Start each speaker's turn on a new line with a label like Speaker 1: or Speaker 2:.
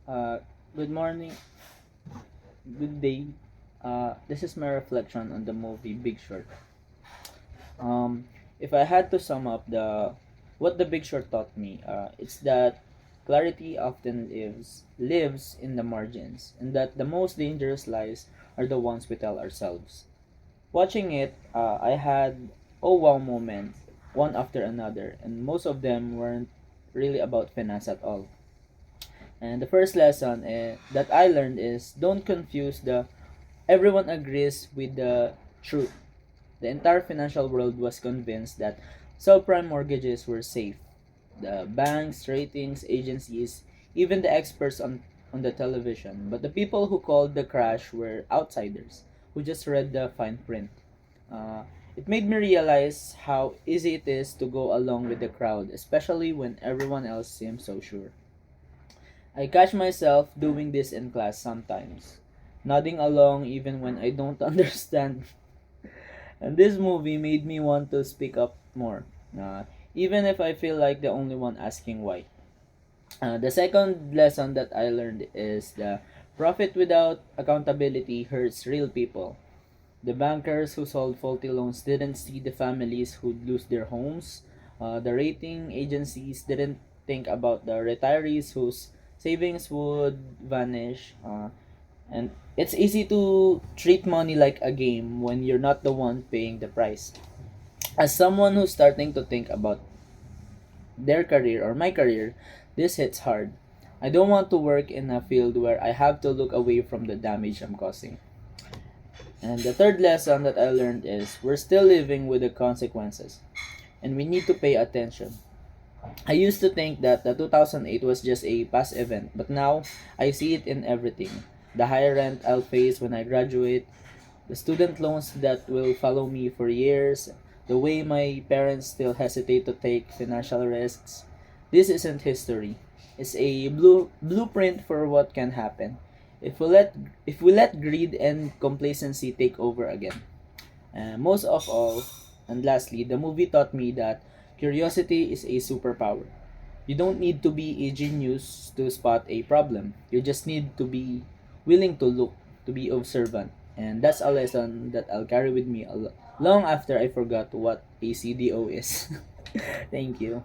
Speaker 1: Uh, Good morning, good day. This is my reflection on the movie Big Short. Um, if I had to sum up the what the Big Short taught me, it's that clarity often lives in the margins, and that the most dangerous lies are the ones we tell ourselves. Watching it, I had oh wow moments, one after another, and most of them weren't really about finance at all. And the first lesson that I learned is don't confuse the everyone agrees with the truth. The entire financial world was convinced that subprime mortgages were safe. The banks, ratings, agencies, even the experts on the television. But the people who called the crash were outsiders who just read the fine print. Uh, it made me realize how easy it is to go along with the crowd, especially when everyone else seems so sure. I catch myself doing this in class sometimes, nodding along even when I don't understand. And this movie made me want to speak up more, uh, even if I feel like the only one asking why. The second lesson that I learned is the profit without accountability hurts real people. The bankers who sold faulty loans didn't see the families who'd lose their homes. The rating agencies didn't think about the retirees whose savings would vanish. And it's easy to treat money like a game when you're not the one paying the price. As someone who's starting to think about their career or my career, this hits hard. I don't want to work in a field where I have to look away from the damage I'm causing. And the third lesson that I learned is we're still living with the consequences and we need to pay attention. I used to think that the 2008 was just a past event, but now I see it in everything. The higher rent I'll face when I graduate, the student loans that will follow me for years, the way my parents still hesitate to take financial risks. This isn't history. It's a blueprint for what can happen if we let greed and complacency take over again. Most of all, and lastly, the movie taught me that curiosity is a superpower. You don't need to be a genius to spot a problem. You just need to be willing to look, to be observant. And that's a lesson that I'll carry with me long after I forgot what a CDO is. Thank you.